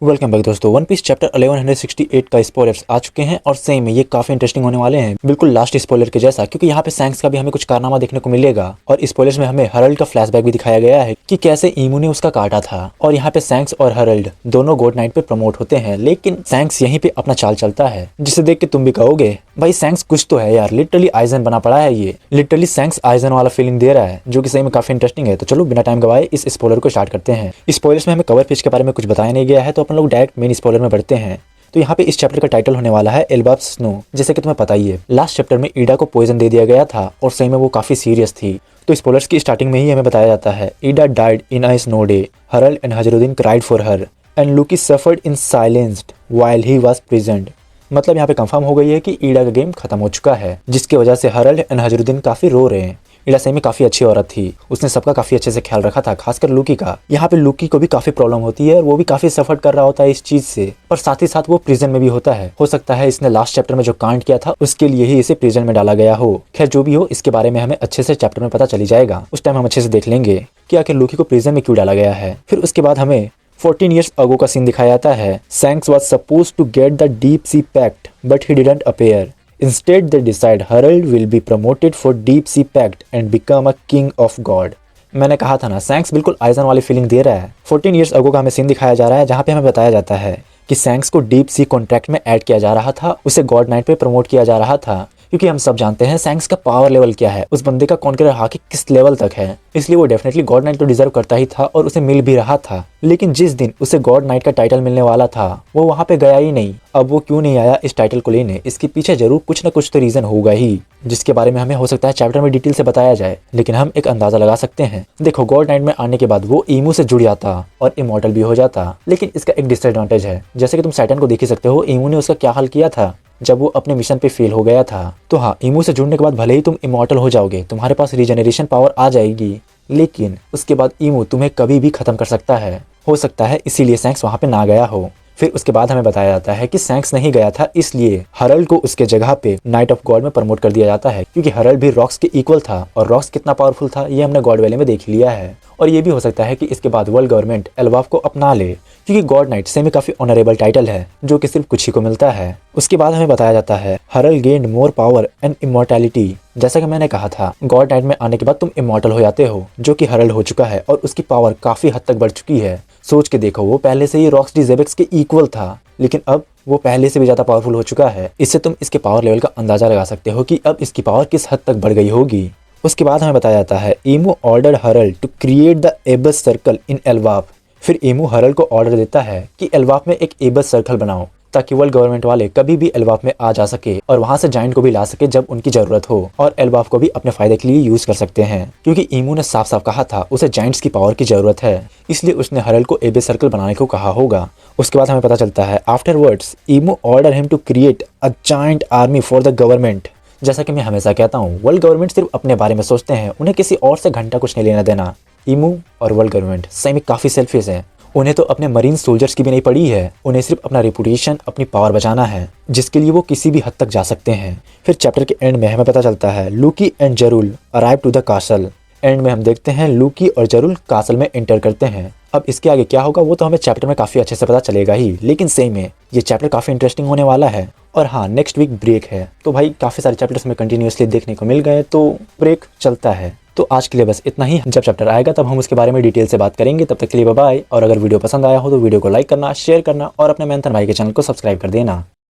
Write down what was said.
Welcome back दोस्तों। One piece chapter 1168 का spoilers आ चुके हैं और सही में ये काफी इंटरेस्टिंग होने वाले हैं, बिल्कुल लास्ट स्पॉयलर के जैसा, क्योंकि यहाँ पे सैंक्स का भी हमें कुछ कारनामा देखने को मिलेगा और स्पॉयलर्स में हमें हरल्ड का फ्लैशबैक भी दिखाया गया है कि कैसे ईमू ने उसका काटा था। और यहाँ पे सैंक्स और हरल्ड दोनों गॉड नाइट पे प्रमोट होते हैं, लेकिन सैंक्स यहीं पे अपना चाल चलता है, जिसे देख के तुम भी कहोगे भाई सैंक्स कुछ तो है यार, लिटरली आइजन बना पड़ा है। ये लिटरली सैंक्स आइजन वाला फीलिंग दे रहा है, जो कि सही में काफी इंटरेस्टिंग है। तो चलो बिना टाइम गवाए इस स्पॉइलर को स्टार्ट करते हैं। स्पॉयलर्स में हमें कवर पेज के बारे में कुछ बताया नहीं गया है, तो अपन लोग डायरेक्ट मेन स्पॉइलर में बढ़ते हैं। तो यहाँ पे इस चैप्टर का टाइटल होने वाला है एल्बाफ स्नो। जैसे कि तुम्हें पता ही है लास्ट चैप्टर में ईडा को पॉइजन दे दिया गया था और सही में वो काफी सीरियस थी। तो स्पॉयलर्स की स्टार्टिंग में ही हमें बताया जाता है Ida died in a snow day, Harald and हजरुद्दीन cried for her and Loki suffered in silenced while he was present. मतलब यहाँ पे कंफर्म हो गई है कि ईडा का गेम खत्म हो चुका है, जिसकी वजह से हरल्ड एंड हजरुद्दीन काफी रो रहे हैं। ईडा सही में काफी अच्छी औरत थी, उसने सबका काफी अच्छे से ख्याल रखा था, खासकर लुकी का। यहाँ पे लुकी को भी काफी प्रॉब्लम होती है और वो भी काफी सफर कर रहा होता है इस चीज से, पर साथ ही साथ वो प्रिजन में भी होता है। हो सकता है इसने लास्ट चैप्टर में जो कांड किया था उसके लिए ही इसे प्रिजन में डाला गया हो। खैर जो भी हो, इसके बारे में हमें अच्छे से चैप्टर में पता चली जाएगा। उस टाइम हम अच्छे से देख लेंगे कि आखिर लुकी को प्रिजन में क्यों डाला गया है। फिर उसके बाद हमें 14 years ago का सीन दिखाया जाता है। सैंक्स was supposed to get the deep sea pact, but he didn't appear. Instead, they decide Harold will be promoted for deep sea pact and become a king of God. मैंने कहा था ना, सैंक्स बिल्कुल eigen वाली feeling दे रहा है। 14 years ago का हमें सीन दिखाया जा रहा है, जहाँ पे हमें बताया जाता है कि सैंक्स को डीप सी कॉन्ट्रैक्ट में ऐड किया जा रहा था, उसे गॉड नाइट पे प्रमोट किया जा रहा था, क्योंकि हम सब जानते हैं सैंक्स का पावर लेवल क्या है, उस बंदे का कॉन्करर हाकी किस लेवल तक है। इसलिए वो डेफिनेटली गॉड नाइट तो डिजर्व करता ही था और उसे मिल भी रहा था। लेकिन जिस दिन उसे गॉड नाइट का टाइटल मिलने वाला था वो वहां पे गया ही नहीं। अब वो क्यों नहीं आया इस टाइटल को लेने, इसके पीछे जरूर कुछ न कुछ तो रीजन होगा ही, जिसके बारे में हमें हो सकता है चैप्टर में डिटेल से बताया जाए, लेकिन हम एक अंदाजा लगा सकते हैं। देखो, गॉड नाइट में आने के बाद वो ईमू से जुड़ जाता और इमॉर्टल भी हो जाता, लेकिन इसका एक डिसएडवांटेज है। जैसे कि तुम सैटर्न को देख ही सकते हो, ईमू ने उसका क्या हाल किया था जब वो अपने मिशन पे फेल हो गया था। तो हाँ, ईमू से जुड़ने के बाद भले ही तुम इमॉर्टल हो जाओगे, तुम्हारे पास रीजनरेशन पावर आ जाएगी, लेकिन उसके बाद ईमू तुम्हें कभी भी खत्म कर सकता है। हो सकता है इसीलिए सैंक्स वहां पे ना गया हो। फिर उसके बाद हमें बताया जाता है कि सैंक्स नहीं गया था, इसलिए हरल्ड को उसके जगह पे नाइट ऑफ गॉड में प्रमोट कर दिया जाता है, क्योंकि हरल्ड भी रॉक्स के इक्वल था और रॉक्स कितना पावरफुल था ये हमने गॉड वैली में देख लिया है। और ये भी हो सकता है कि इसके बाद वर्ल्ड गवर्नमेंट एल्बाफ को अपना ले, क्योंकि गॉड नाइट से में काफी ऑनरेबल टाइटल है जो कि सिर्फ कुछ ही को मिलता है। उसके बाद हमें बताया जाता है Harald gained more power and immortality. जैसा कि मैंने कहा था, गॉड नाइट में आने के बाद तुम इमॉर्टल हो जाते हो, जो कि हरल्ड हो चुका है और उसकी पावर काफी हद तक बढ़ चुकी है। सोच के देखो, वो पहले से ही रॉक्स डी जेबेक्स के इक्वल था, लेकिन अब वो पहले से भी ज्यादा पावरफुल हो चुका है। इससे तुम इसके पावर लेवल का अंदाजा लगा सकते हो कि अब इसकी पावर किस हद तक बढ़ गई होगी। उसके बाद हमें बताया जाता है Imu ordered Harald to create the एबस सर्कल इन एल्बाफ। फिर ईमू हरल्ड को ऑर्डर देता है कि एल्बाफ में एक एबस सर्कल बनाओ, ताकि वर्ल्ड गवर्नमेंट वाले कभी भी एल्बाफ में आ जा सके और वहां से जाइंट को भी ला सके जब उनकी जरूरत हो, और एल्बाफ को भी अपने फायदे के लिए यूज कर सकते हैं, क्योंकि ईमू ने साफ साफ कहा था उसे जाइंट्स की पावर की जरूरत है, इसलिए उसने हरल्ड को एबस सर्कल बनाने को कहा होगा। उसके बाद हमें पता चलता है afterwards Imu ordered him to create a giant army for the government. जैसा कि मैं हमेशा कहता हूँ, वर्ल्ड गवर्नमेंट सिर्फ अपने बारे में सोचते हैं, उन्हें किसी और से घंटा कुछ नहीं लेना देना। ईमू और वर्ल्ड गवर्नमेंट सही में काफी सेल्फिश है, उन्हें तो अपने मरीन सोल्जर्स की भी नहीं पड़ी है, उन्हें सिर्फ अपना रेपुटेशन, अपनी पावर बचाना है, जिसके लिए वो किसी भी हद तक जा सकते हैं। फिर चैप्टर के एंड में हमें पता चलता है Loki and Jarul arrive to the castle. End में हम देखते हैं लुकी और जरूल कासल में एंटर करते हैं। अब इसके आगे क्या होगा वो तो हमें चैप्टर में काफी अच्छे से पता चलेगा ही, लेकिन सही में ये चैप्टर काफी इंटरेस्टिंग होने वाला है। और हाँ, नेक्स्ट वीक ब्रेक है, तो भाई काफी सारे चैप्टर्स में कंटिन्यूअसली देखने को मिल गए, तो ब्रेक चलता है। तो आज के लिए बस इतना ही। जब चैप्टर आएगा तब हम उसके बारे में डिटेल से बात करेंगे। तब तक के लिए बाय बाय। और अगर वीडियो पसंद आया हो तो वीडियो को लाइक करना, शेयर करना और अपने मेंथन भाई के चैनल को सब्सक्राइब कर देना।